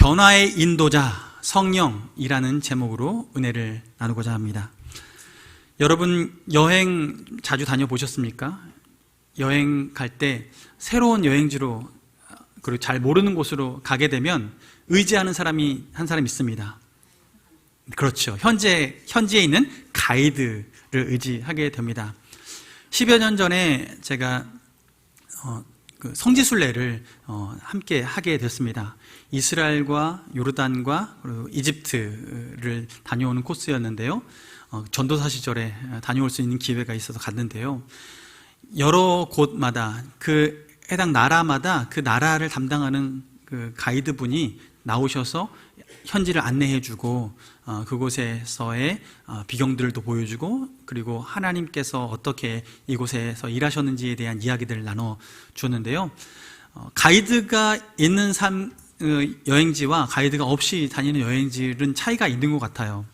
변화의 인도자 성령이라는 제목으로 은혜를 나누고자 합니다. 여러분 여행 자주 다녀보셨습니까? 여행 갈 때 새로운 여행지로 그리고 잘 모르는 곳으로 가게 되면 의지하는 사람이 한 사람 있습니다. 그렇죠. 현지에 있는 가이드를 의지하게 됩니다. 10여 년 전에 제가 성지순례를 함께 하게 됐습니다. 이스라엘과 요르단과 그리고 이집트를 다녀오는 코스였는데요. 전도사 시절에 다녀올 수 있는 기회가 있어서 갔는데요. 여러 곳마다 그 해당 나라마다 그 나라를 담당하는 그 가이드분이 나오셔서 현지를 안내해주고 그곳에서의 비경들도 보여주고 그리고 하나님께서 어떻게 이곳에서 일하셨는지에 대한 이야기들을 나눠주는데요. 가이드가 있는 여행지와 가이드가 없이 다니는 여행지는 차이가 있는 것 같아요.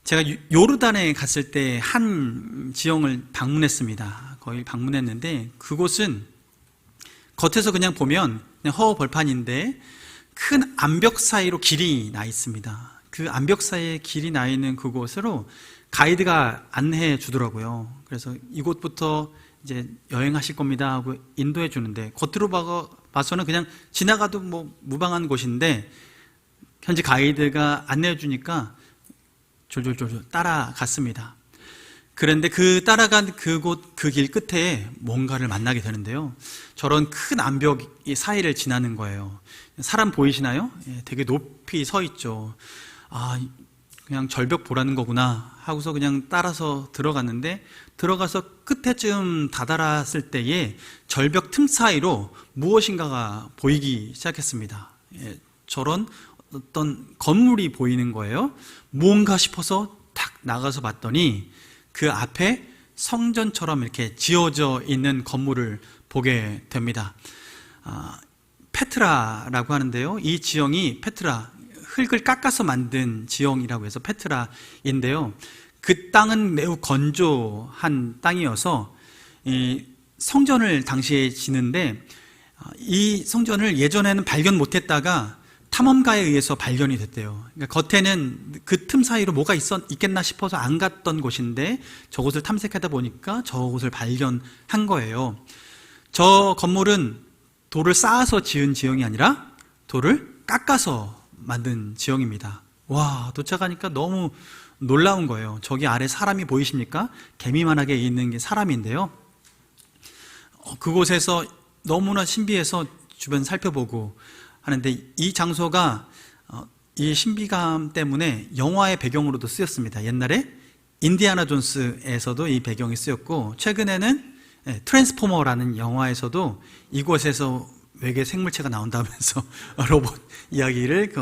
제가 요르단에 갔을 때 한 지형을 방문했습니다. 거의 방문했는데 그곳은 겉에서 그냥 보면 그냥 허허벌판인데 큰 암벽 사이로 길이 나 있습니다. 그 암벽 사이에 길이 나 있는 그곳으로 가이드가 안내해 주더라고요. 그래서 이곳부터 이제 여행하실 겁니다 하고 인도해 주는데 겉으로 봐서는 그냥 지나가도 뭐 무방한 곳인데 현지 가이드가 안내해 주니까 졸졸졸 따라갔습니다. 그런데 그 따라간 그곳 그 길 끝에 뭔가를 만나게 되는데요. 저런 큰 암벽 사이를 지나는 거예요. 사람 보이시나요? 되게 높이 서 있죠. 그냥 절벽 보라는 거구나 하고서 그냥 따라서 들어갔는데 들어가서 끝에쯤 다다랐을 때에 절벽 틈 사이로 무엇인가가 보이기 시작했습니다. 저런 어떤 건물이 보이는 거예요. 무언가 싶어서 탁 나가서 봤더니 그 앞에 성전처럼 이렇게 지어져 있는 건물을 보게 됩니다. 페트라라고 하는데요. 이 지형이 페트라, 흙을 깎아서 만든 지형이라고 해서 페트라인데요. 그 땅은 매우 건조한 땅이어서 이 성전을 당시에 지는데 이 성전을 예전에는 발견 못했다가 탐험가에 의해서 발견이 됐대요. 그러니까 겉에는 그 틈 사이로 뭐가 있겠나 싶어서 안 갔던 곳인데 저곳을 탐색하다 보니까 저곳을 발견한 거예요. 저 건물은 돌을 쌓아서 지은 지형이 아니라 돌을 깎아서 만든 지형입니다. 와, 도착하니까 너무 놀라운 거예요. 저기 아래 사람이 보이십니까? 개미만하게 있는 게 사람인데요. 그곳에서 너무나 신비해서 주변 살펴보고 하는데 이 장소가 이 신비감 때문에 영화의 배경으로도 쓰였습니다. 옛날에 인디아나 존스에서도 이 배경이 쓰였고 최근에는 트랜스포머라는 영화에서도 이곳에서 외계 생물체가 나온다면서 로봇 이야기를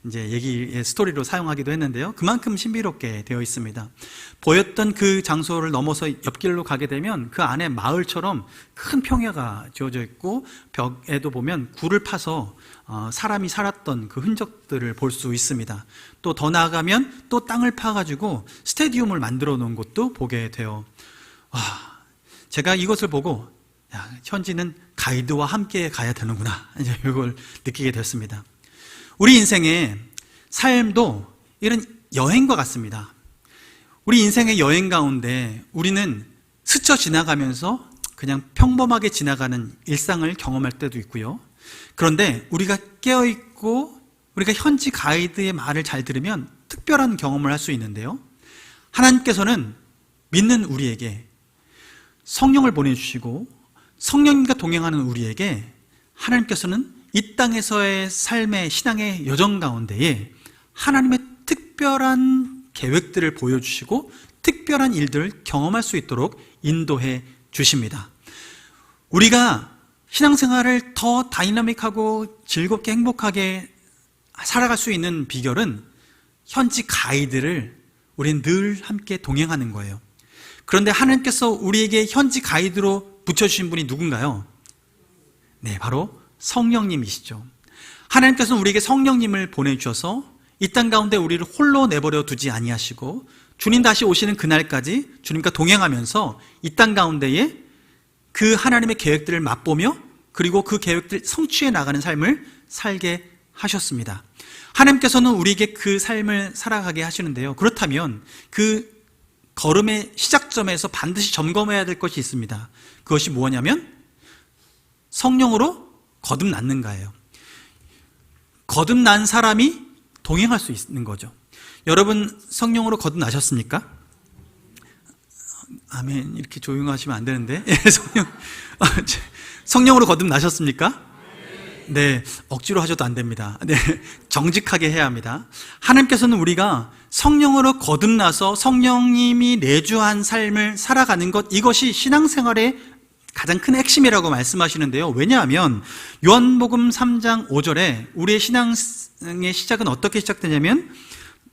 이제 얘기의 스토리로 사용하기도 했는데요. 그만큼 신비롭게 되어 있습니다. 보였던 그 장소를 넘어서 옆길로 가게 되면 그 안에 마을처럼 큰 평야가 지어져 있고 벽에도 보면 굴을 파서 사람이 살았던 그 흔적들을 볼 수 있습니다. 또 더 나아가면 또 땅을 파가지고 스테디움을 만들어 놓은 곳도 보게 돼요. 제가 이것을 보고 현지는 가이드와 함께 가야 되는구나 이제 이걸 느끼게 됐습니다. 우리 인생의 삶도 이런 여행과 같습니다. 우리 인생의 여행 가운데 우리는 스쳐 지나가면서 그냥 평범하게 지나가는 일상을 경험할 때도 있고요. 그런데 우리가 깨어있고 우리가 현지 가이드의 말을 잘 들으면 특별한 경험을 할 수 있는데요. 하나님께서는 믿는 우리에게 성령을 보내주시고 성령님과 동행하는 우리에게 하나님께서는 이 땅에서의 삶의 신앙의 여정 가운데에 하나님의 특별한 계획들을 보여주시고 특별한 일들을 경험할 수 있도록 인도해 주십니다. 우리가 신앙생활을 더 다이나믹하고 즐겁게 행복하게 살아갈 수 있는 비결은 현지 가이드를 우리는 늘 함께 동행하는 거예요. 그런데 하나님께서 우리에게 현지 가이드로 붙여주신 분이 누군가요? 네, 바로 성령님이시죠. 하나님께서는 우리에게 성령님을 보내주셔서 이 땅 가운데 우리를 홀로 내버려 두지 아니하시고 주님 다시 오시는 그날까지 주님과 동행하면서 이 땅 가운데에 그 하나님의 계획들을 맛보며 그리고 그 계획들 성취해 나가는 삶을 살게 하셨습니다. 하나님께서는 우리에게 그 삶을 살아가게 하시는데요. 그렇다면 그 걸음의 시작점에서 반드시 점검해야 될 것이 있습니다. 그것이 뭐냐면 성령으로 거듭났는가예요. 거듭난 사람이 동행할 수 있는 거죠. 여러분 성령으로 거듭나셨습니까? 아멘. 이렇게 조용하시면 안 되는데. 성령으로 거듭나셨습니까? 네, 억지로 하셔도 안 됩니다. 네, 정직하게 해야 합니다. 하나님께서는 우리가 성령으로 거듭나서 성령님이 내주한 삶을 살아가는 것, 이것이 신앙생활의 가장 큰 핵심이라고 말씀하시는데요. 왜냐하면 요한복음 3장 5절에 우리의 신앙의 시작은 어떻게 시작되냐면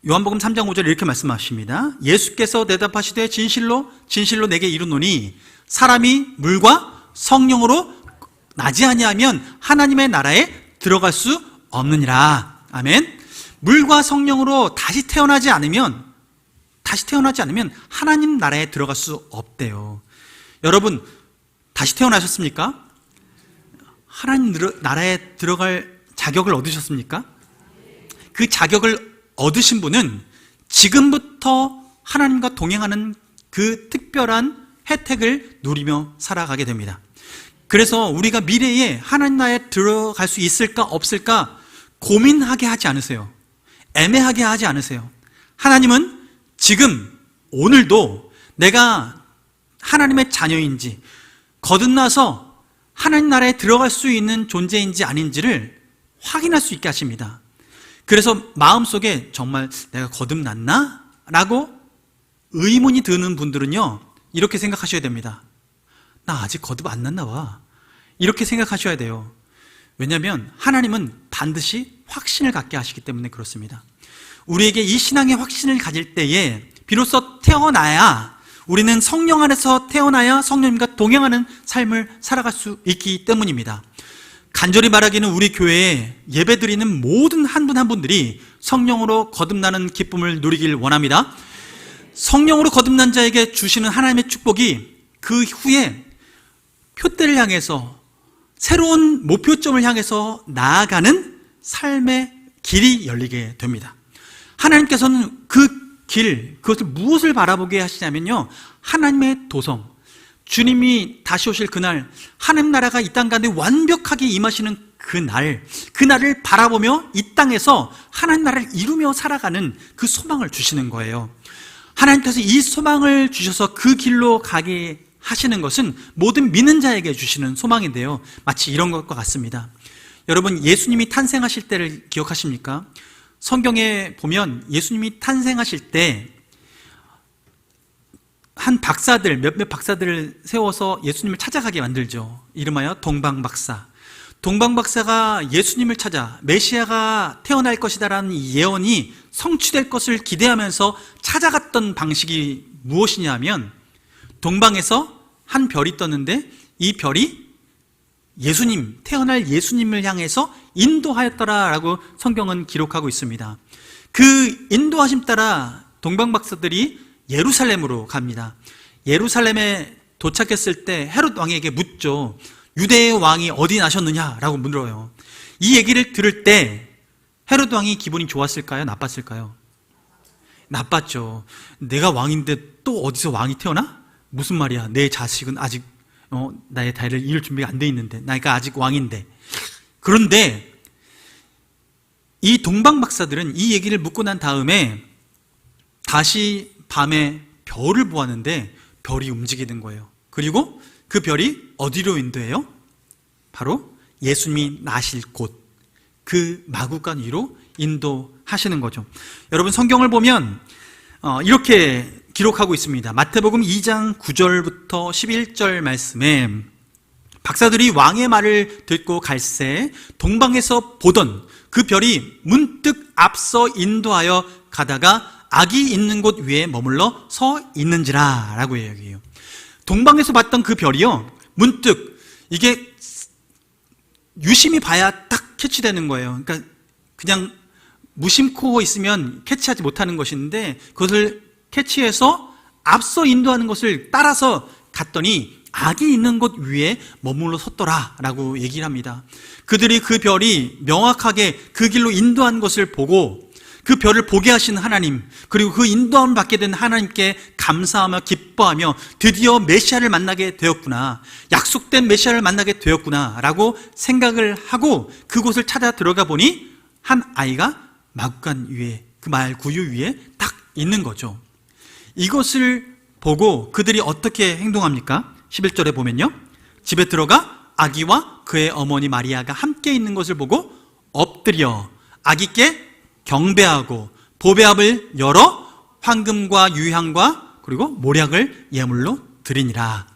요한복음 3장 5절에 이렇게 말씀하십니다. 예수께서 대답하시되 진실로 진실로 내게 이르노니 사람이 물과 성령으로 나지 아니하면 하나님의 나라에 들어갈 수 없느니라. 아멘. 물과 성령으로 다시 태어나지 않으면 하나님 나라에 들어갈 수 없대요. 여러분 다시 태어나셨습니까? 하나님 나라에 들어갈 자격을 얻으셨습니까? 그 자격을 얻으신 분은 지금부터 하나님과 동행하는 그 특별한 혜택을 누리며 살아가게 됩니다. 그래서 우리가 미래에 하나님 나라에 들어갈 수 있을까 없을까 고민하게 하지 않으세요. 애매하게 하지 않으세요. 하나님은 지금 오늘도 내가 하나님의 자녀인지 거듭나서 하나님 나라에 들어갈 수 있는 존재인지 아닌지를 확인할 수 있게 하십니다. 그래서 마음속에 정말 내가 거듭났나? 라고 의문이 드는 분들은요, 이렇게 생각하셔야 됩니다. 나 아직 거듭 안 났나 봐. 이렇게 생각하셔야 돼요. 왜냐하면 하나님은 반드시 확신을 갖게 하시기 때문에 그렇습니다. 우리에게 이 신앙의 확신을 가질 때에 비로소 태어나야, 우리는 성령 안에서 태어나야 성령님과 동행하는 삶을 살아갈 수 있기 때문입니다. 간절히 말하기는 우리 교회에 예배드리는 모든 한 분 한 분들이 성령으로 거듭나는 기쁨을 누리길 원합니다. 성령으로 거듭난 자에게 주시는 하나님의 축복이 그 후에 표대를 향해서 새로운 목표점을 향해서 나아가는 삶의 길이 열리게 됩니다. 하나님께서는 그 길, 그것을 무엇을 바라보게 하시냐면요, 하나님의 도성, 주님이 다시 오실 그날, 하나님 나라가 이 땅 가운데 완벽하게 임하시는 그날을 바라보며 이 땅에서 하나님 나라를 이루며 살아가는 그 소망을 주시는 거예요. 하나님께서 이 소망을 주셔서 그 길로 가게 하시는 것은 모든 믿는 자에게 주시는 소망인데요, 마치 이런 것과 같습니다. 여러분, 예수님이 탄생하실 때를 기억하십니까? 성경에 보면 예수님이 탄생하실 때 한 박사들, 몇몇 박사들을 세워서 예수님을 찾아가게 만들죠. 이름하여 동방박사. 동방박사가 예수님을 찾아 메시아가 태어날 것이다라는 예언이 성취될 것을 기대하면서 찾아갔던 방식이 무엇이냐면, 동방에서 한 별이 떴는데 이 별이 예수님, 태어날 예수님을 향해서 인도하였더라라고 성경은 기록하고 있습니다. 그 인도하심 따라 동방박사들이 예루살렘으로 갑니다. 예루살렘에 도착했을 때 헤롯 왕에게 묻죠. 유대의 왕이 어디 나셨느냐라고 물어요. 이 얘기를 들을 때 헤롯 왕이 기분이 좋았을까요? 나빴을까요? 나빴죠. 내가 왕인데 또 어디서 왕이 태어나? 무슨 말이야? 내 자식은 아직 나의 다리를 이을 준비가 안 돼 있는데, 나가 아직 왕인데. 그런데 이 동방박사들은 이 얘기를 묻고 난 다음에 다시 밤에 별을 보았는데 별이 움직이는 거예요. 그리고 그 별이 어디로 인도해요? 바로 예수님이 나실 곳, 그 마구간 위로 인도하시는 거죠. 여러분, 성경을 보면 이렇게 기록하고 있습니다. 마태복음 2장 9절부터 11절 말씀에 박사들이 왕의 말을 듣고 갈새 동방에서 보던 그 별이 문득 앞서 인도하여 가다가 악이 있는 곳 위에 머물러 서 있는지라 라고 이야기해요. 동방에서 봤던 그 별이요, 문득 이게 유심히 봐야 딱 캐치되는 거예요. 그러니까 그냥 무심코 있으면 캐치하지 못하는 것인데, 그것을 캐치해서 앞서 인도하는 것을 따라서 갔더니 악이 있는 곳 위에 머물러 섰더라 라고 얘기를 합니다. 그들이 그 별이 명확하게 그 길로 인도한 것을 보고 그 별을 보게 하신 하나님, 그리고 그 인도함을 받게 된 하나님께 감사하며 기뻐하며 드디어 메시아를 만나게 되었구나, 약속된 메시아를 만나게 되었구나 라고 생각을 하고 그곳을 찾아 들어가 보니 한 아이가 마구간 위에, 그 마을 구유 위에 딱 있는 거죠. 이것을 보고 그들이 어떻게 행동합니까? 11절에 보면요, 집에 들어가 아기와 그의 어머니 마리아가 함께 있는 것을 보고 엎드려 아기께 경배하고 보배압을 열어 황금과 유향과 그리고 모략을 예물로 드리니라.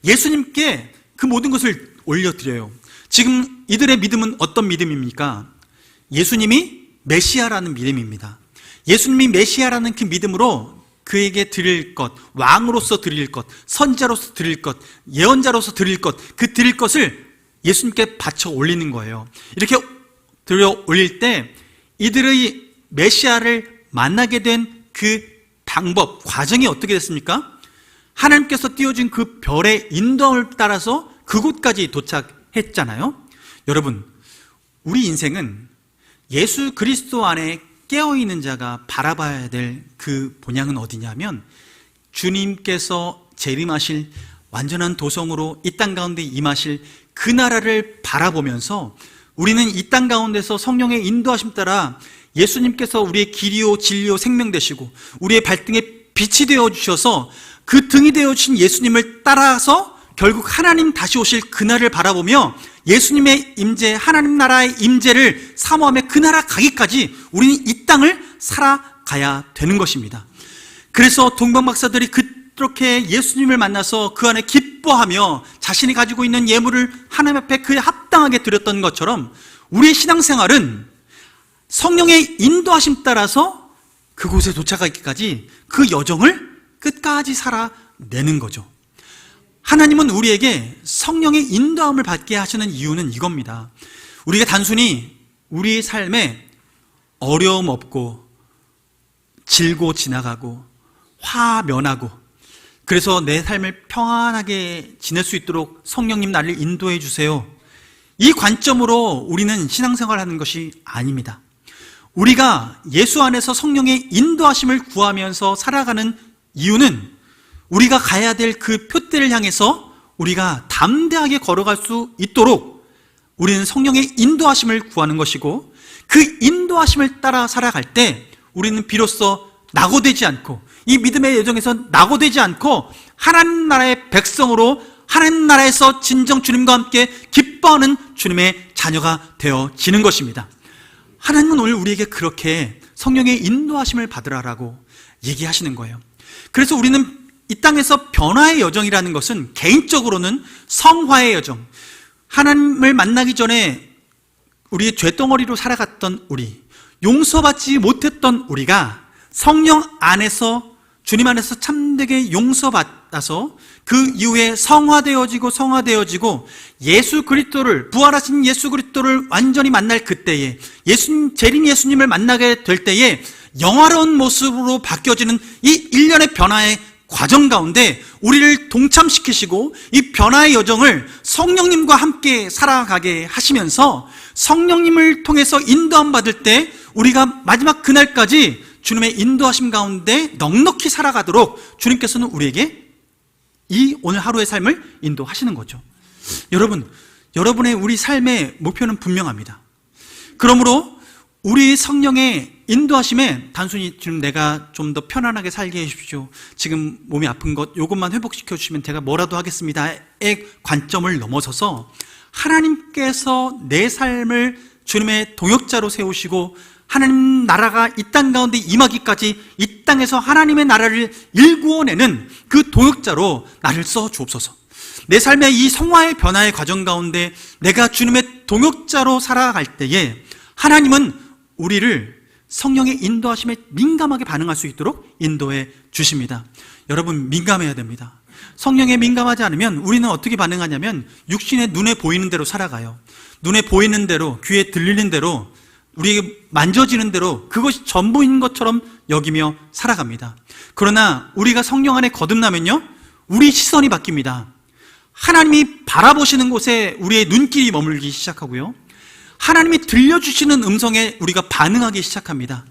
예수님께 그 모든 것을 올려드려요. 지금 이들의 믿음은 어떤 믿음입니까? 예수님이 메시아라는 믿음입니다. 예수님이 메시아라는 그 믿음으로 그에게 드릴 것, 왕으로서 드릴 것, 선지자로서 드릴 것, 예언자로서 드릴 것, 그 드릴 것을 예수님께 바쳐 올리는 거예요. 이렇게 들여 올릴 때 이들의 메시아를 만나게 된 그 방법, 과정이 어떻게 됐습니까? 하나님께서 띄워준 그 별의 인도함을 따라서 그곳까지 도착했잖아요. 여러분, 우리 인생은 예수 그리스도 안에 깨어있는 자가 바라봐야 될 그 본향은 어디냐면, 주님께서 재림하실 완전한 도성으로 이 땅 가운데 임하실 그 나라를 바라보면서 우리는 이 땅 가운데서 성령의 인도하심 따라 예수님께서 우리의 길이요 진리요 생명 되시고 우리의 발등에 빛이 되어주셔서 그 등이 되어주신 예수님을 따라서 결국 하나님 다시 오실 그날을 바라보며 예수님의 임재, 하나님 나라의 임재를 사모하며 그 나라 가기까지 우리는 이 땅을 살아가야 되는 것입니다. 그래서 동방박사들이 그렇게 예수님을 만나서 그 안에 기뻐하며 자신이 가지고 있는 예물을 하나님 앞에 그에 합당하게 드렸던 것처럼 우리의 신앙생활은 성령의 인도하심 따라서 그곳에 도착하기까지 그 여정을 끝까지 살아내는 거죠. 하나님은 우리에게 성령의 인도함을 받게 하시는 이유는 이겁니다. 우리가 단순히 우리 삶에 어려움 없고 질고 지나가고 화면하고 그래서 내 삶을 평안하게 지낼 수 있도록 성령님 나를 인도해 주세요, 이 관점으로 우리는 신앙생활을 하는 것이 아닙니다. 우리가 예수 안에서 성령의 인도하심을 구하면서 살아가는 이유는 우리가 가야 될 그 표대를 향해서 우리가 담대하게 걸어갈 수 있도록 우리는 성령의 인도하심을 구하는 것이고, 그 인도하심을 따라 살아갈 때 우리는 비로소 낙오되지 않고, 이 믿음의 여정에서 낙오되지 않고 하나님 나라의 백성으로 하나님 나라에서 진정 주님과 함께 기뻐하는 주님의 자녀가 되어지는 것입니다. 하나님은 오늘 우리에게 그렇게 성령의 인도하심을 받으라라고 얘기하시는 거예요. 그래서 우리는 이 땅에서 변화의 여정이라는 것은 개인적으로는 성화의 여정, 하나님을 만나기 전에 우리의 죄덩어리로 살아갔던 우리, 용서받지 못했던 우리가 성령 안에서, 주님 안에서 참되게 용서받아서 그 이후에 성화되어지고 예수 그리스도를, 부활하신 예수 그리스도를 완전히 만날 그때에, 재림 예수님을 만나게 될 때에 영화로운 모습으로 바뀌어지는 이 일련의 변화의 과정 가운데 우리를 동참시키시고 이 변화의 여정을 성령님과 함께 살아가게 하시면서 성령님을 통해서 인도함 받을 때 우리가 마지막 그날까지 주님의 인도하심 가운데 넉넉히 살아가도록 주님께서는 우리에게 이 오늘 하루의 삶을 인도하시는 거죠. 여러분의 우리 삶의 목표는 분명합니다. 그러므로 우리 성령의 인도하심에 단순히 지금 내가 좀 더 편안하게 살게 해주십시오, 지금 몸이 아픈 것 요것만 회복시켜 주시면 제가 뭐라도 하겠습니다의 관점을 넘어서서 하나님께서 내 삶을 주님의 동역자로 세우시고 하나님 나라가 이 땅 가운데 임하기까지 이 땅에서 하나님의 나라를 일구어내는 그 동역자로 나를 써 주옵소서. 내 삶의 이 성화의 변화의 과정 가운데 내가 주님의 동역자로 살아갈 때에 하나님은 우리를 성령의 인도하심에 민감하게 반응할 수 있도록 인도해 주십니다. 여러분, 민감해야 됩니다. 성령에 민감하지 않으면 우리는 어떻게 반응하냐면 육신의 눈에 보이는 대로 살아가요. 눈에 보이는 대로, 귀에 들리는 대로, 우리에게 만져지는 대로 그것이 전부인 것처럼 여기며 살아갑니다. 그러나 우리가 성령 안에 거듭나면요, 우리 시선이 바뀝니다. 하나님이 바라보시는 곳에 우리의 눈길이 머물기 시작하고요, 하나님이 들려주시는 음성에 우리가 반응하기 시작합니다.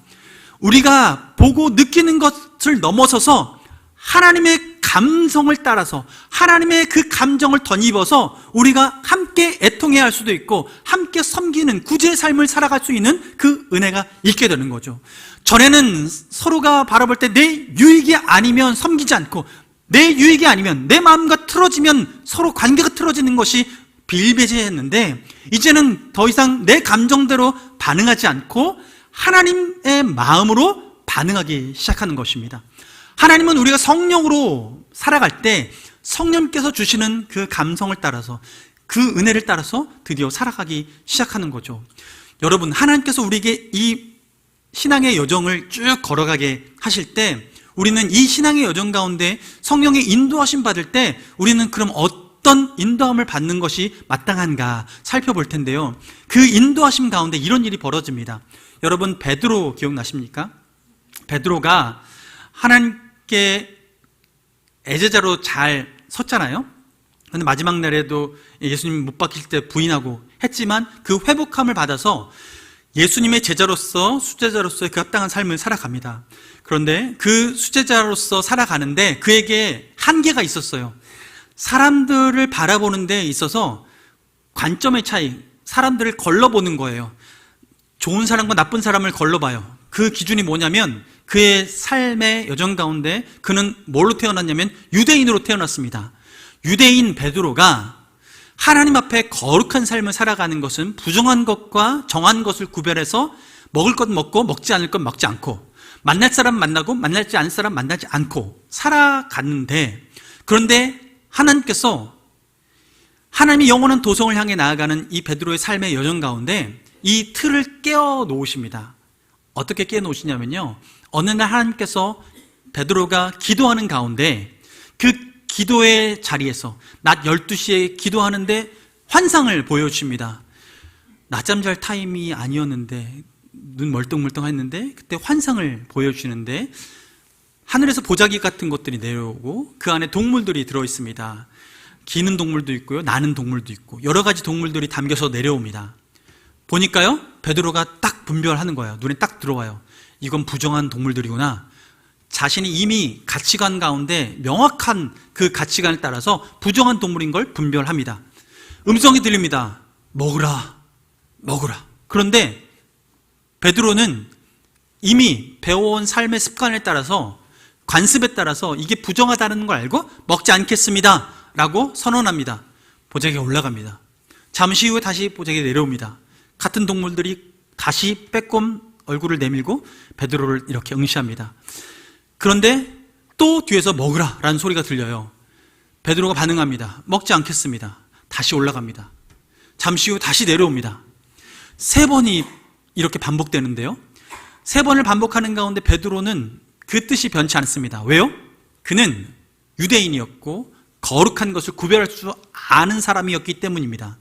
우리가 보고 느끼는 것을 넘어서서 하나님의 감성을 따라서, 하나님의 그 감정을 덧입어서 우리가 함께 애통해야 할 수도 있고 함께 섬기는 구제의 삶을 살아갈 수 있는 그 은혜가 있게 되는 거죠. 전에는 서로가 바라볼 때 내 유익이 아니면 섬기지 않고, 내 유익이 아니면, 내 마음과 틀어지면 서로 관계가 틀어지는 것이 비일비재했는데, 이제는 더 이상 내 감정대로 반응하지 않고 하나님의 마음으로 반응하기 시작하는 것입니다. 하나님은 우리가 성령으로 살아갈 때 성령께서 주시는 그 감성을 따라서, 그 은혜를 따라서 드디어 살아가기 시작하는 거죠. 여러분, 하나님께서 우리에게 이 신앙의 여정을 쭉 걸어가게 하실 때, 우리는 이 신앙의 여정 가운데 성령의 인도하심 받을 때 우리는 그럼 어떤 인도함을 받는 것이 마땅한가 살펴볼 텐데요, 그 인도하심 가운데 이런 일이 벌어집니다. 여러분, 베드로 기억나십니까? 베드로가 하나님께 애제자로 잘 섰잖아요. 그런데 마지막 날에도 예수님 못 박힐 때 부인하고 했지만 그 회복함을 받아서 예수님의 제자로서, 수제자로서의 그 합당한 삶을 살아갑니다. 그런데 그 수제자로서 살아가는데 그에게 한계가 있었어요. 사람들을 바라보는 데 있어서 관점의 차이, 사람들을 걸러보는 거예요. 좋은 사람과 나쁜 사람을 걸러봐요. 그 기준이 뭐냐면, 그의 삶의 여정 가운데 그는 뭘로 태어났냐면 유대인으로 태어났습니다. 유대인 베드로가 하나님 앞에 거룩한 삶을 살아가는 것은 부정한 것과 정한 것을 구별해서 먹을 것 먹고 먹지 않을 것 먹지 않고, 만날 사람 만나고 만나지 않을 사람 만나지 않고 살아갔는데, 그런데 하나님께서 하나님이 영원한 도성을 향해 나아가는 이 베드로의 삶의 여정 가운데 이 틀을 깨워 놓으십니다. 어떻게 깨워 놓으시냐면요, 어느 날 하나님께서 베드로가 기도하는 가운데 그 기도의 자리에서 낮 12시에 기도하는데 환상을 보여주십니다. 낮잠 잘 타임이 아니었는데, 눈 멀뚱멀뚱했는데 그때 환상을 보여주시는데, 하늘에서 보자기 같은 것들이 내려오고 그 안에 동물들이 들어있습니다. 기는 동물도 있고요, 나는 동물도 있고 여러 가지 동물들이 담겨서 내려옵니다. 보니까요, 베드로가 딱 분별하는 거예요. 눈에 딱 들어와요. 이건 부정한 동물들이구나. 자신이 이미 가치관 가운데 명확한 그 가치관을 따라서 부정한 동물인 걸 분별합니다. 음성이 들립니다. 먹으라, 먹으라. 그런데 베드로는 이미 배워온 삶의 습관에 따라서, 관습에 따라서 이게 부정하다는 걸 알고 먹지 않겠습니다 라고 선언합니다. 보자기가 올라갑니다. 잠시 후에 다시 보자기가 내려옵니다. 같은 동물들이 다시 빼꼼 얼굴을 내밀고 베드로를 이렇게 응시합니다. 그런데 또 뒤에서 먹으라 라는 소리가 들려요. 베드로가 반응합니다. 먹지 않겠습니다. 다시 올라갑니다. 잠시 후 다시 내려옵니다. 3번이 이렇게 반복되는데요, 3번을 반복하는 가운데 베드로는 그 뜻이 변치 않습니다. 왜요? 그는 유대인이었고 거룩한 것을 구별할 수 아는 사람이었기 때문입니다.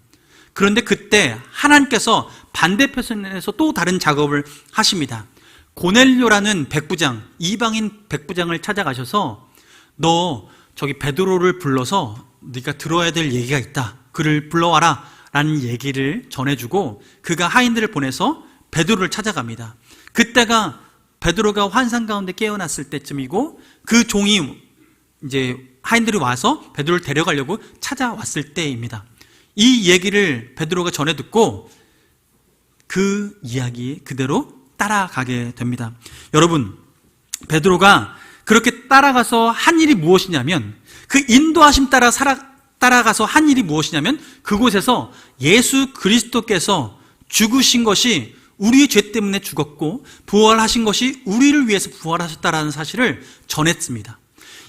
그런데 그때 하나님께서 반대편에서 또 다른 작업을 하십니다. 고넬료라는 백부장, 이방인 백부장을 찾아가셔서 너 저기 베드로를 불러서 네가 들어야 될 얘기가 있다, 그를 불러와라 라는 얘기를 전해주고 그가 하인들을 보내서 베드로를 찾아갑니다. 그때가 베드로가 환상 가운데 깨어났을 때쯤이고, 그 종이 이제 하인들이 와서 베드로를 데려가려고 찾아왔을 때입니다. 이 얘기를 베드로가 전해 듣고 그 이야기 그대로 따라가게 됩니다. 여러분, 베드로가 그렇게 따라가서 한 일이 무엇이냐면, 그 인도하심 따라가서 한 일이 무엇이냐면, 그곳에서 예수 그리스도께서 죽으신 것이 우리의 죄 때문에 죽었고 부활하신 것이 우리를 위해서 부활하셨다라는 사실을 전했습니다.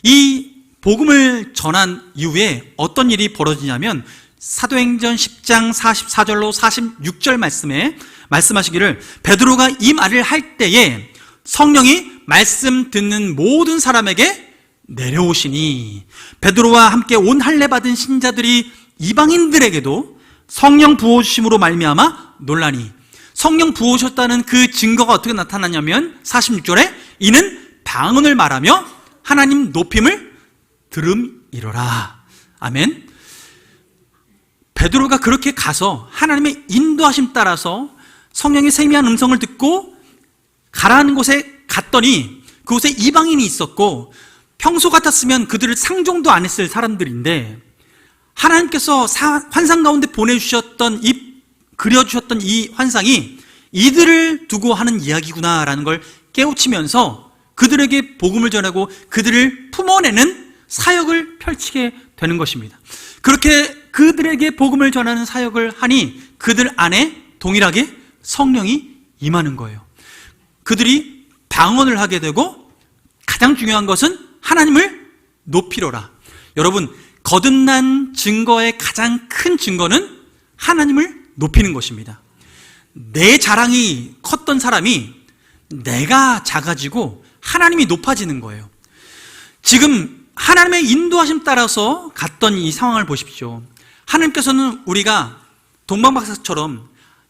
이 복음을 전한 이후에 어떤 일이 벌어지냐면, 사도행전 10장 44절로 46절 말씀에 말씀하시기를, 베드로가 이 말을 할 때에 성령이 말씀 듣는 모든 사람에게 내려오시니, 베드로와 함께 온 할례 받은 신자들이 이방인들에게도 성령 부어주심으로 말미암아 놀라니, 성령 부어주셨다는 그 증거가 어떻게 나타나냐면 46절에 이는 방언을 말하며 하나님 높임을 이루라. 아멘. 베드로가 그렇게 가서 하나님의 인도하심 따라서 성령의 세미한 음성을 듣고 가라는 곳에 갔더니 그곳에 이방인이 있었고, 평소 같았으면 그들을 상종도 안 했을 사람들인데 하나님께서 환상 가운데 보내주셨던 그려주셨던 이 환상이 이들을 두고 하는 이야기구나라는 걸 깨우치면서 그들에게 복음을 전하고 그들을 품어내는 사역을 펼치게 되는 것입니다. 그렇게 그들에게 복음을 전하는 사역을 하니 그들 안에 동일하게 성령이 임하는 거예요. 그들이 방언을 하게 되고, 가장 중요한 것은 하나님을 높이로라. 여러분, 거듭난 증거의 가장 큰 증거는 하나님을 높이는 것입니다. 내 자랑이 컸던 사람이 내가 작아지고 하나님이 높아지는 거예요. 지금 하나님의 인도하심 따라서 갔던 이 상황을 보십시오. 하나님께서는 우리가 동방박사처럼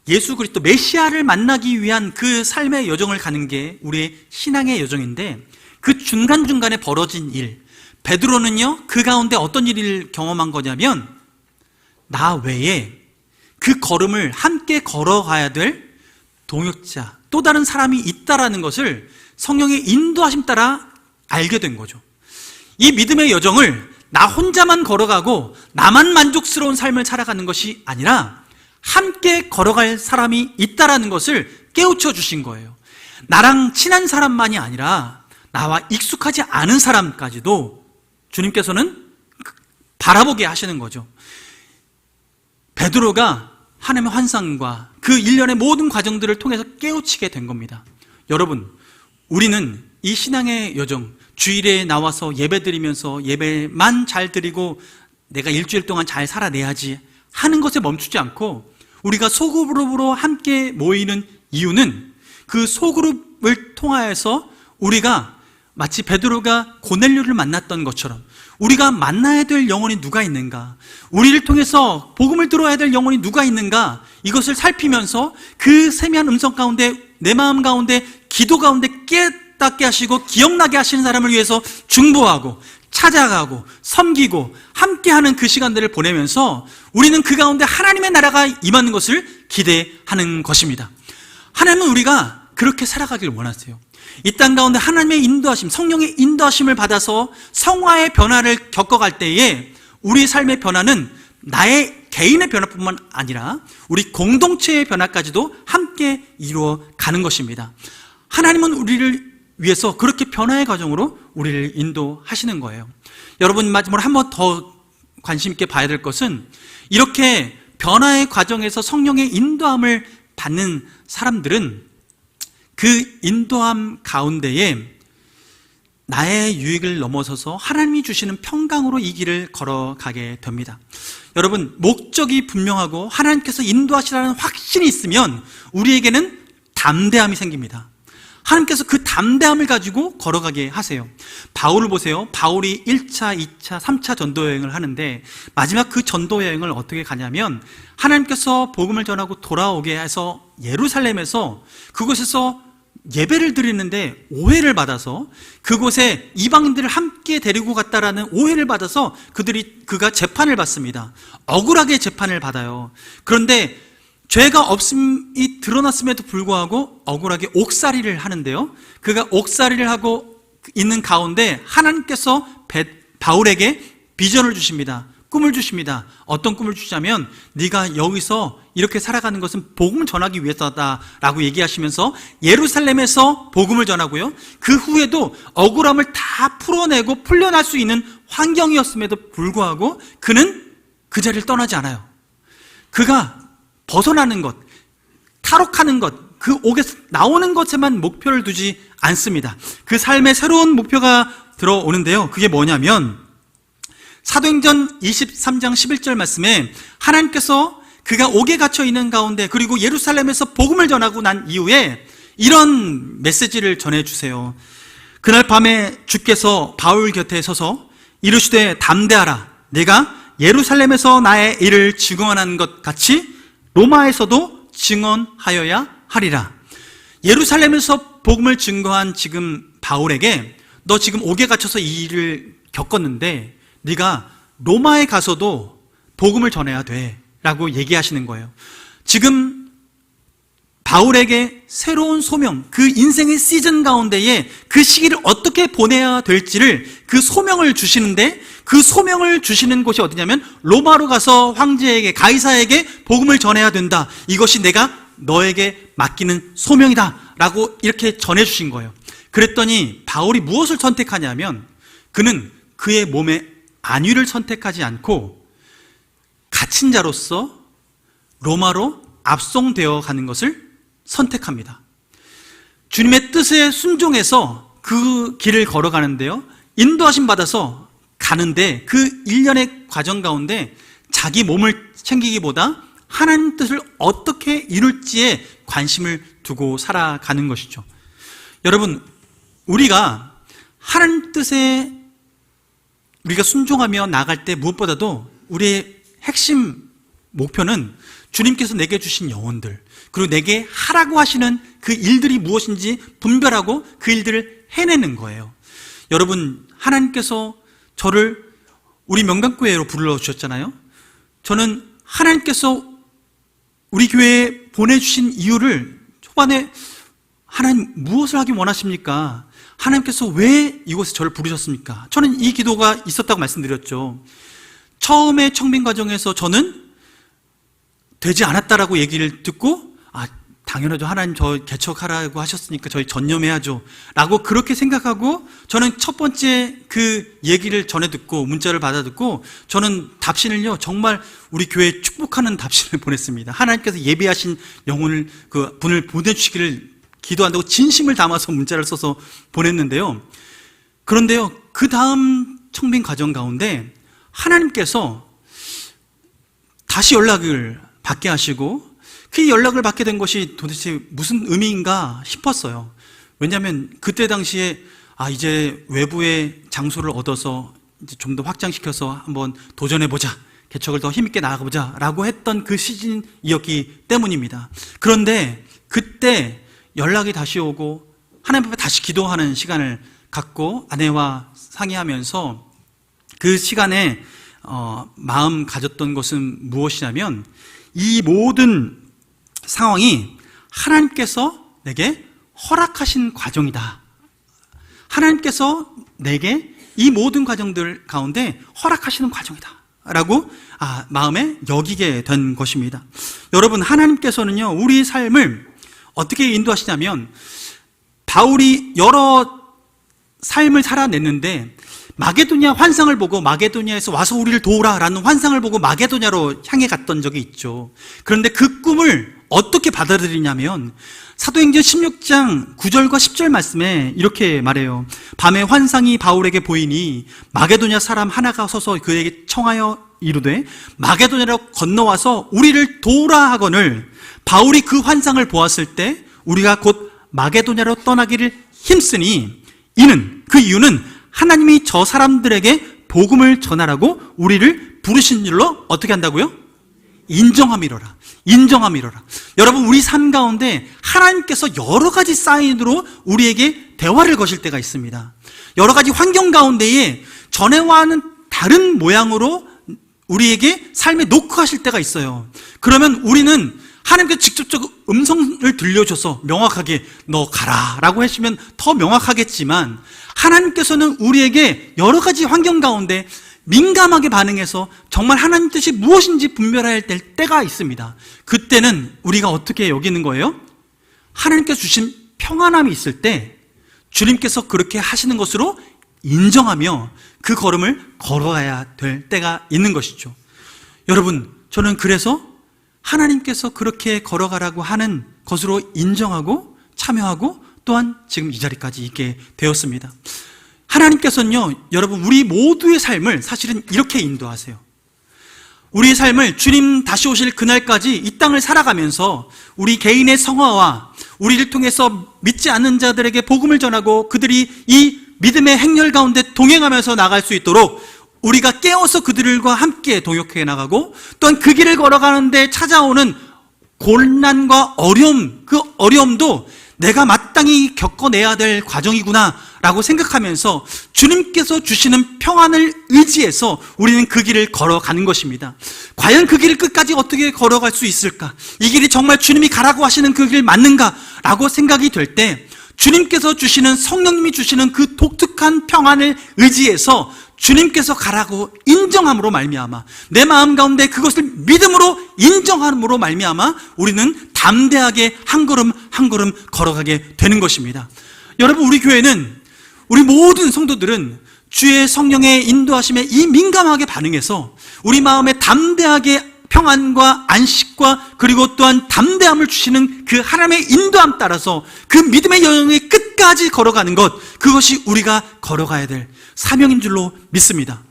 예수 그리스도 메시아를 만나기 위한 그 삶의 여정을 가는 게 우리의 신앙의 여정인데, 그 중간중간에 벌어진 일, 베드로는요 그 가운데 어떤 일을 경험한 거냐면, 나 외에 그 걸음을 함께 걸어가야 될 동역자, 또 다른 사람이 있다라는 것을 성령의 인도하심 따라 알게 된 거죠. 이 믿음의 여정을 나 혼자만 걸어가고 나만 만족스러운 삶을 살아가는 것이 아니라 함께 걸어갈 사람이 있다라는 것을 깨우쳐 주신 거예요. 나랑 친한 사람만이 아니라 나와 익숙하지 않은 사람까지도 주님께서는 바라보게 하시는 거죠. 베드로가 하나님의 환상과 그 일련의 모든 과정들을 통해서 깨우치게 된 겁니다. 여러분, 우리는 이 신앙의 여정, 주일에 나와서 예배 드리면서 예배만 잘 드리고 내가 일주일 동안 잘 살아내야지 하는 것에 멈추지 않고, 우리가 소그룹으로 함께 모이는 이유는 그 소그룹을 통하여서 우리가 마치 베드로가 고넬료를 만났던 것처럼 우리가 만나야 될 영혼이 누가 있는가, 우리를 통해서 복음을 들어야 될 영혼이 누가 있는가, 이것을 살피면서 그 세미한 음성 가운데, 내 마음 가운데, 기도 가운데 깨닫게 하시고 기억나게 하시는 사람을 위해서 중보하고 찾아가고 섬기고 함께하는 그 시간들을 보내면서 우리는 그 가운데 하나님의 나라가 임하는 것을 기대하는 것입니다. 하나님은 우리가 그렇게 살아가길 원하세요. 이 땅 가운데 하나님의 인도하심, 성령의 인도하심을 받아서 성화의 변화를 겪어갈 때에 우리 삶의 변화는 나의 개인의 변화뿐만 아니라 우리 공동체의 변화까지도 함께 이루어가는 것입니다. 하나님은 우리를 위해서 그렇게 변화의 과정으로 우리를 인도하시는 거예요. 여러분, 마지막으로 한 번 더 관심 있게 봐야 될 것은, 이렇게 변화의 과정에서 성령의 인도함을 받는 사람들은 그 인도함 가운데에 나의 유익을 넘어서서 하나님이 주시는 평강으로 이 길을 걸어가게 됩니다. 여러분, 목적이 분명하고 하나님께서 인도하시라는 확신이 있으면 우리에게는 담대함이 생깁니다. 하나님께서 그 담대함을 가지고 걸어가게 하세요. 바울을 보세요. 바울이 1차, 2차, 3차 전도 여행을 하는데 마지막 그 전도 여행을 어떻게 가냐면, 하나님께서 복음을 전하고 돌아오게 해서 예루살렘에서 그곳에서 예배를 드리는데 오해를 받아서, 그곳에 이방인들을 함께 데리고 갔다라는 오해를 받아서 그가 재판을 받습니다. 억울하게 재판을 받아요. 그런데 죄가 없음이 드러났음에도 불구하고 억울하게 옥살이를 하는데요, 그가 옥살이를 하고 있는 가운데 하나님께서 바울에게 비전을 주십니다. 꿈을 주십니다. 어떤 꿈을 주자면, 네가 여기서 이렇게 살아가는 것은 복음을 전하기 위해서다라고 얘기하시면서 예루살렘에서 복음을 전하고요, 그 후에도 억울함을 다 풀어내고 풀려날 수 있는 환경이었음에도 불구하고 그는 그 자리를 떠나지 않아요. 그가 벗어나는 것, 탈옥하는 것, 그 옥에서 나오는 것에만 목표를 두지 않습니다. 그 삶의 새로운 목표가 들어오는데요, 그게 뭐냐면 사도행전 23장 11절 말씀에 하나님께서 그가 옥에 갇혀 있는 가운데, 그리고 예루살렘에서 복음을 전하고 난 이후에 이런 메시지를 전해주세요. 그날 밤에 주께서 바울 곁에 서서 이르시되 담대하라, 내가 예루살렘에서 나의 일을 증언한 것 같이 로마에서도 증언하여야 하리라. 예루살렘에서 복음을 증거한 지금 바울에게, 너 지금 옥에 갇혀서 이 일을 겪었는데 네가 로마에 가서도 복음을 전해야 돼 라고 얘기하시는 거예요. 지금 바울에게 새로운 소명, 그 인생의 시즌 가운데에 그 시기를 어떻게 보내야 될지를 그 소명을 주시는데, 그 소명을 주시는 곳이 어디냐면 로마로 가서 황제에게, 가이사에게 복음을 전해야 된다. 이것이 내가 너에게 맡기는 소명이다 라고 이렇게 전해주신 거예요. 그랬더니 바울이 무엇을 선택하냐면, 그는 그의 몸의 안위를 선택하지 않고 갇힌 자로서 로마로 압송되어 가는 것을 선택합니다. 주님의 뜻에 순종해서 그 길을 걸어가는데요, 인도하심 받아서 가는데 그 일련의 과정 가운데 자기 몸을 챙기기보다 하나님 뜻을 어떻게 이룰지에 관심을 두고 살아가는 것이죠. 여러분, 우리가 하나님 뜻에 우리가 순종하며 나아갈 때 무엇보다도 우리의 핵심 목표는 주님께서 내게 주신 영혼들, 그리고 내게 하라고 하시는 그 일들이 무엇인지 분별하고 그 일들을 해내는 거예요. 여러분, 하나님께서 저를 우리 명강교회로 불러주셨잖아요. 저는 하나님께서 우리 교회에 보내주신 이유를 초반에 하나님 무엇을 하기 원하십니까? 하나님께서 왜 이곳에 저를 부르셨습니까? 저는 이 기도가 있었다고 말씀드렸죠. 처음에 청빙 과정에서 저는 되지 않았다라고 얘기를 듣고, 당연하죠. 하나님 저 개척하라고 하셨으니까 저희 전념해야죠 라고 그렇게 생각하고, 저는 첫 번째 그 얘기를 전해 듣고 문자를 받아 듣고 저는 답신을요, 정말 우리 교회에 축복하는 답신을 보냈습니다. 하나님께서 예비하신 영혼을, 그 분을 보내주시기를 기도한다고 진심을 담아서 문자를 써서 보냈는데요. 그런데요, 그 다음 청빙 과정 가운데 하나님께서 다시 연락을 받게 하시고, 그 연락을 받게 된 것이 도대체 무슨 의미인가 싶었어요. 왜냐하면 그때 당시에 이제 외부의 장소를 얻어서 이제 좀 더 확장시켜서 한번 도전해보자, 개척을 더 힘있게 나아가보자 라고 했던 그 시즌이었기 때문입니다. 그런데 그때 연락이 다시 오고 하나님 앞에 다시 기도하는 시간을 갖고 아내와 상의하면서 그 시간에 마음 가졌던 것은 무엇이냐면, 이 모든 상황이 하나님께서 내게 허락하신 과정이다. 하나님께서 내게 이 모든 과정들 가운데 허락하시는 과정이다 라고 마음에 여기게 된 것입니다. 여러분, 하나님께서는요, 우리 삶을 어떻게 인도하시냐면, 바울이 여러 삶을 살아냈는데 마게도냐 환상을 보고 마게도냐에서 와서 우리를 도우라 라는 환상을 보고 마게도냐로 향해 갔던 적이 있죠. 그런데 그 꿈을 어떻게 받아들이냐면, 사도행전 16장 9절과 10절 말씀에 이렇게 말해요. 밤에 환상이 바울에게 보이니 마게도냐 사람 하나가 서서 그에게 청하여 이르되 마게도냐로 건너와서 우리를 도우라 하거늘, 바울이 그 환상을 보았을 때 우리가 곧 마게도냐로 떠나기를 힘쓰니, 그 이유는 하나님이 저 사람들에게 복음을 전하라고 우리를 부르신 일로 어떻게 한다고요? 인정함이로라. 여러분, 우리 삶 가운데 하나님께서 여러 가지 사인으로 우리에게 대화를 거실 때가 있습니다. 여러 가지 환경 가운데에 전에와는 다른 모양으로 우리에게 삶에 노크하실 때가 있어요. 그러면 우리는 하나님께서 직접적으로 음성을 들려줘서 명확하게 너 가라 라고 하시면 더 명확하겠지만, 하나님께서는 우리에게 여러 가지 환경 가운데 민감하게 반응해서 정말 하나님 뜻이 무엇인지 분별해야 될 때가 있습니다. 그때는 우리가 어떻게 여기는 거예요? 하나님께서 주신 평안함이 있을 때 주님께서 그렇게 하시는 것으로 인정하며 그 걸음을 걸어가야 될 때가 있는 것이죠. 여러분, 저는 그래서 하나님께서 그렇게 걸어가라고 하는 것으로 인정하고 참여하고 또한 지금 이 자리까지 있게 되었습니다. 하나님께서는요, 여러분, 우리 모두의 삶을 사실은 이렇게 인도하세요. 우리의 삶을 주님 다시 오실 그날까지 이 땅을 살아가면서 우리 개인의 성화와 우리를 통해서 믿지 않는 자들에게 복음을 전하고 그들이 이 믿음의 행렬 가운데 동행하면서 나갈 수 있도록 우리가 깨어서 그들과 함께 동역해 나가고, 또한 그 길을 걸어가는데 찾아오는 곤란과 어려움, 그 어려움도 내가 마땅히 겪어내야 될 과정이구나 라고 생각하면서 주님께서 주시는 평안을 의지해서 우리는 그 길을 걸어가는 것입니다. 과연 그 길을 끝까지 어떻게 걸어갈 수 있을까? 이 길이 정말 주님이 가라고 하시는 그 길 맞는가? 라고 생각이 될 때 주님께서 주시는, 성령님이 주시는 그 독특한 평안을 의지해서 주님께서 가라고 인정함으로 말미암아, 내 마음 가운데 그것을 믿음으로 인정함으로 말미암아 우리는 담대하게 한 걸음 한 걸음 걸어가게 되는 것입니다. 여러분, 우리 교회는, 우리 모든 성도들은 주의 성령의 인도하심에 이 민감하게 반응해서 우리 마음에 담대하게 평안과 안식과 그리고 또한 담대함을 주시는 그 하나님의 인도함 따라서 그 믿음의 여정의 끝까지 걸어가는 것, 그것이 우리가 걸어가야 될 사명인 줄로 믿습니다.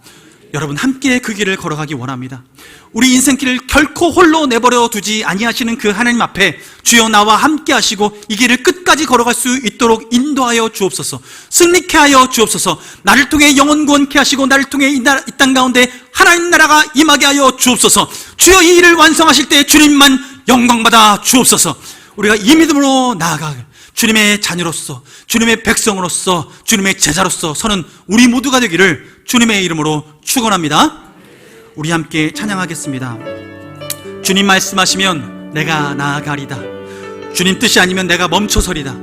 여러분, 함께 그 길을 걸어가기 원합니다. 우리 인생길을 결코 홀로 내버려 두지 아니하시는 그 하나님 앞에 주여 나와 함께 하시고 이 길을 끝까지 걸어갈 수 있도록 인도하여 주옵소서. 승리케 하여 주옵소서. 나를 통해 영원 구원케 하시고 나를 통해 이 땅 가운데 하나님 나라가 임하게 하여 주옵소서. 주여 이 일을 완성하실 때 주님만 영광받아 주옵소서. 우리가 이 믿음으로 나아가 주님의 자녀로서, 주님의 백성으로서, 주님의 제자로서 서는 우리 모두가 되기를 주님의 이름으로 축원합니다. 우리 함께 찬양하겠습니다. 주님 말씀하시면 내가 나아가리다. 주님 뜻이 아니면 내가 멈춰서리다.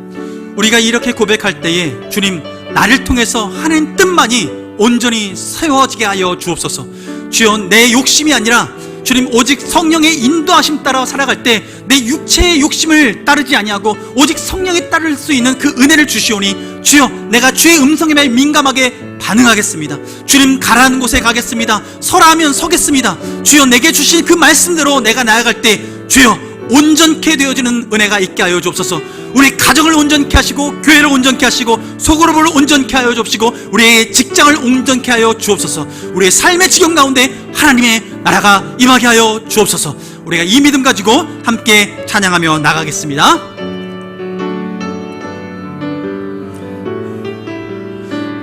우리가 이렇게 고백할 때에 주님, 나를 통해서 하나님 뜻만이 온전히 세워지게 하여 주옵소서. 주여, 내 욕심이 아니라 주님, 오직 성령의 인도하심 따라 살아갈 때 내 육체의 욕심을 따르지 아니하고 오직 성령에 따를 수 있는 그 은혜를 주시오니 주여, 내가 주의 음성에 민감하게 반응하겠습니다. 주님, 가라는 곳에 가겠습니다. 서라 하면 서겠습니다. 주여, 내게 주신 그 말씀대로 내가 나아갈 때 주여, 온전케 되어지는 은혜가 있게 하여 주옵소서. 우리 가정을 온전케 하시고 교회를 온전케 하시고 소그룹을 온전케 하여 주옵시고 우리의 직장을 온전케 하여 주옵소서. 우리의 삶의 지경 가운데 하나님의 나라가 임하게 하여 주옵소서. 우리가 이 믿음 가지고 함께 찬양하며 나가겠습니다.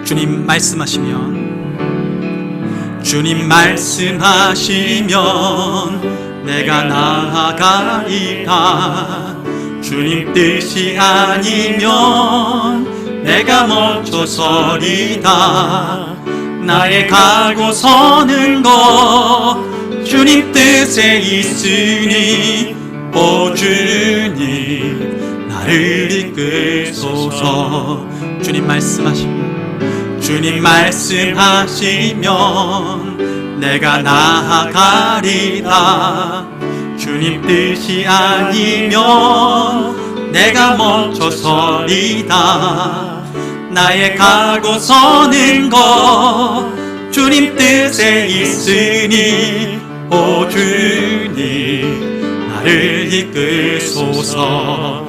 주님 말씀하시면, 주님 말씀하시면 내가 나아가리다. 주님 뜻이 아니면 내가 멈춰서리다. 나의 가고 서는 것 주님 뜻에 있으니 오 주님 나를 이끄소서. 주님 말씀하시면, 주님 말씀하시면 내가 나아가리다. 주님 뜻이 아니면 내가 멈춰서리다. 나의 가고 서는 것 주님 뜻에 있으니 오 주님 나를 이끄소서.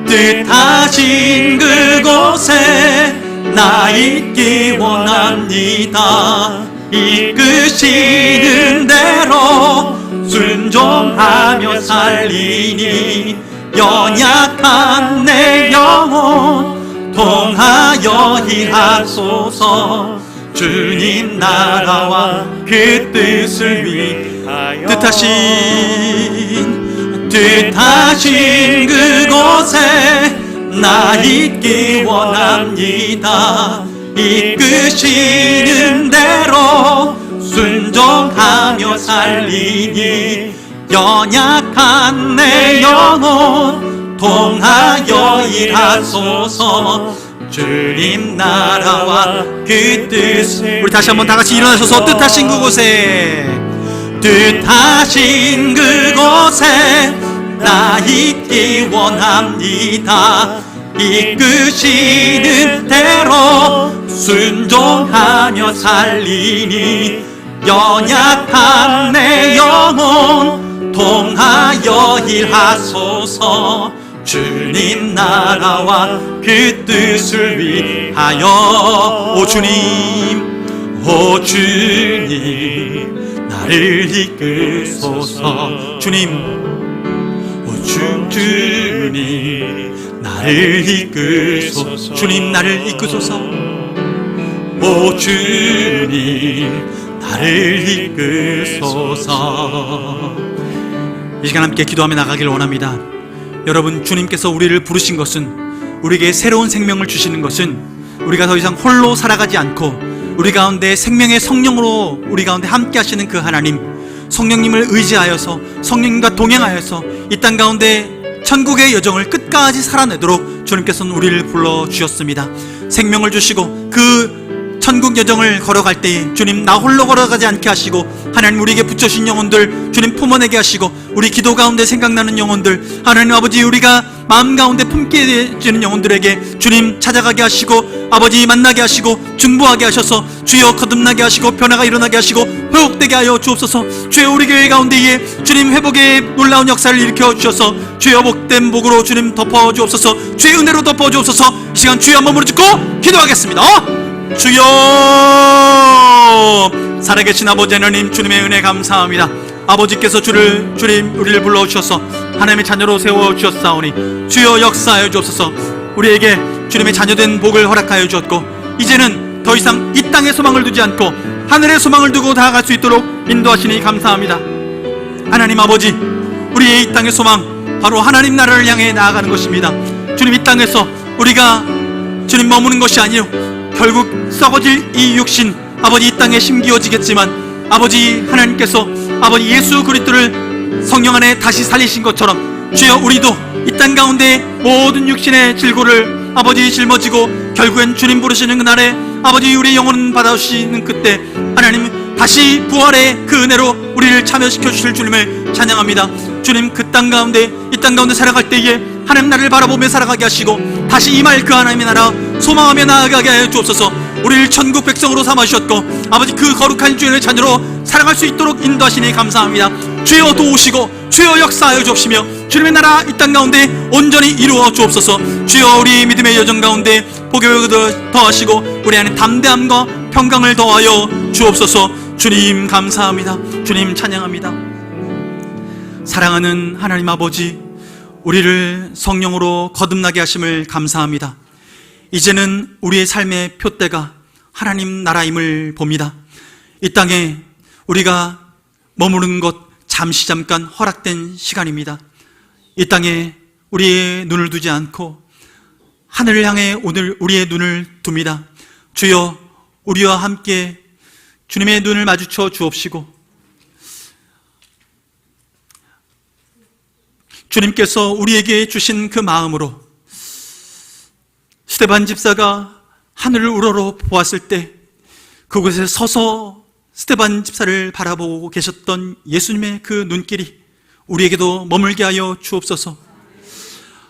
뜻하신 그곳에 나 있기 원합니다. 이끄시는 대로 순종하며 살리니 연약한 내 영혼 통하여 일하소서. 주님 나라와 그 뜻을 위하여 뜻하신 그곳에 나 있기 원합니다. 이끄시는 대로 순종하며 살리니 연약한 내 영혼 통하여 일하소서. 주님 나라와 그 뜻을. 우리 다시 한번 다 같이 일어나셔서 뜻하신 그곳에 나 있기 원합니다. 이끄시는 대로 순종하며 살리니 연약한 내 영혼 통하여 일하소서. 주님 나라와 그 뜻을 위하여 오 주님 나를 이끄소서. 주님 나를 이끄소서. 주님 나를 이끄소서. 오 주님 나를 이끄소서. 이 시간 함께 기도하며 나가길 원합니다. 여러분, 주님께서 우리를 부르신 것은, 우리에게 새로운 생명을 주시는 것은 우리가 더 이상 홀로 살아가지 않고 우리 가운데 생명의 성령으로 우리 가운데 함께 하시는 그 하나님, 성령님을 의지하여서 성령님과 동행하여서 이 땅 가운데 천국의 여정을 끝까지 살아내도록 주님께서는 우리를 불러주셨습니다. 생명을 주시고 그 천국 여정을 걸어갈 때에 주님, 나 홀로 걸어가지 않게 하시고 하나님, 우리에게 붙여주신 영혼들 주님 품어내게 하시고, 우리 기도 가운데 생각나는 영혼들 하나님 아버지, 우리가 마음 가운데 품게 되는 영혼들에게 주님 찾아가게 하시고, 아버지 만나게 하시고 중보하게 하셔서 주여 거듭나게 하시고 변화가 일어나게 하시고 회복되게 하여 주옵소서. 주여, 우리 교회 가운데에 주님 회복의 놀라운 역사를 일으켜 주셔서 주여 복된 복으로 주님 덮어 주옵소서. 주의 은혜로 덮어 주옵소서. 이 시간 주여 한번 무릎 꿇고 기도하겠습니다. 주여, 살아계신 아버지 하나님, 주님의 은혜 감사합니다. 아버지께서 주님 우리를 불러주셔서 하나님의 자녀로 세워주셨사오니 주여 역사하여 주옵소서. 우리에게 주님의 자녀된 복을 허락하여 주었고, 이제는 더 이상 이 땅에 소망을 두지 않고 하늘의 소망을 두고 나아갈 수 있도록 인도하시니 감사합니다. 하나님 아버지, 우리의 이 땅의 소망 바로 하나님 나라를 향해 나아가는 것입니다. 주님, 이 땅에서 우리가 주님 머무는 것이 아니요 결국 썩어질 이 육신, 아버지 이 땅에 심기어지겠지만 아버지 하나님께서 아버지 예수 그리스도를 성령 안에 다시 살리신 것처럼 주여, 우리도 이 땅 가운데 모든 육신의 질고를 아버지 짊어지고 결국엔 주님 부르시는 그날에 아버지 우리 영혼은 받아주시는 그때 하나님 다시 부활의 그 은혜로 우리를 참여시켜 주실 주님을 찬양합니다. 주님, 그 땅 가운데 이 땅 가운데 살아갈 때에 하나님 나라를 바라보며 살아가게 하시고 다시 임할 그 하나님의 나라 소망하며 나아가게 하여 주옵소서. 우리를 천국 백성으로 삼으셨고 아버지 그 거룩한 주님의 자녀로 살아갈 수 있도록 인도하시니 감사합니다. 주여 도우시고 주여 역사하여 주옵시며 주님의 나라 이 땅 가운데 온전히 이루어 주옵소서. 주여, 우리 믿음의 여정 가운데 복을 더하시고 우리 안에 담대함과 평강을 더하여 주옵소서. 주님 감사합니다. 주님 찬양합니다. 사랑하는 하나님 아버지, 우리를 성령으로 거듭나게 하심을 감사합니다. 이제는 우리의 삶의 표대가 하나님 나라임을 봅니다. 이 땅에 우리가 머무는 것 잠시 잠깐 허락된 시간입니다. 이 땅에 우리의 눈을 두지 않고 하늘을 향해 오늘 우리의 눈을 둡니다. 주여, 우리와 함께 주님의 눈을 마주쳐 주옵시고 주님께서 우리에게 주신 그 마음으로 스데반 집사가 하늘을 우러러 보았을 때 그곳에 서서 스데반 집사를 바라보고 계셨던 예수님의 그 눈길이 우리에게도 머물게 하여 주옵소서.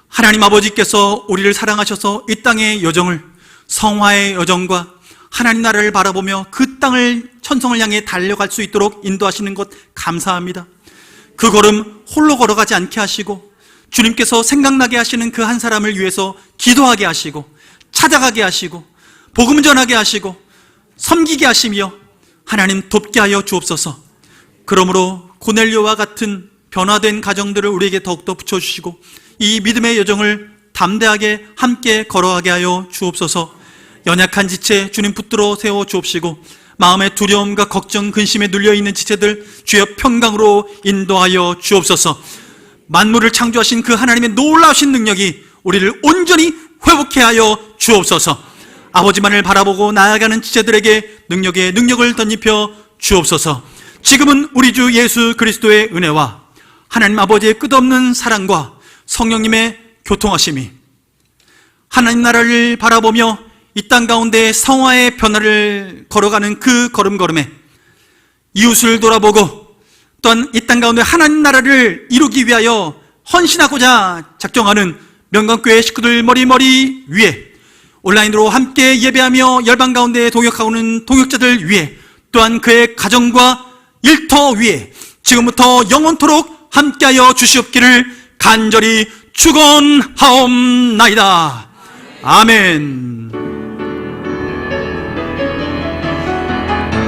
하나님 아버지께서 우리를 사랑하셔서 이 땅의 여정을, 성화의 여정과 하나님 나라를 바라보며 그 땅을, 천성을 향해 달려갈 수 있도록 인도하시는 것 감사합니다. 그 걸음 홀로 걸어가지 않게 하시고 주님께서 생각나게 하시는 그 한 사람을 위해서 기도하게 하시고 찾아가게 하시고 복음 전하게 하시고 섬기게 하시며 하나님 돕게 하여 주옵소서. 그러므로 고넬료와 같은 변화된 가정들을 우리에게 더욱더 붙여주시고 이 믿음의 여정을 담대하게 함께 걸어가게 하여 주옵소서. 연약한 지체 주님 붙들어 세워 주옵시고 마음의 두려움과 걱정, 근심에 눌려있는 지체들 주여 평강으로 인도하여 주옵소서. 만물을 창조하신 그 하나님의 놀라우신 능력이 우리를 온전히 회복해 하여 주옵소서. 아버지만을 바라보고 나아가는 지체들에게 능력에 능력을 덧입혀 주옵소서. 지금은 우리 주 예수 그리스도의 은혜와 하나님 아버지의 끝없는 사랑과 성령님의 교통하심이 하나님 나라를 바라보며 이 땅 가운데 성화의 변화를 걸어가는 그 걸음걸음에 이웃을 돌아보고 또한 이 땅 가운데 하나님 나라를 이루기 위하여 헌신하고자 작정하는 명강교회 식구들 머리 위에 온라인으로 함께 예배하며 열방 가운데 동역하고는 동역자들 위에 또한 그의 가정과 일터 위에 지금부터 영원토록 함께하여 주시옵기를 간절히 축원하옵나이다. 아멘.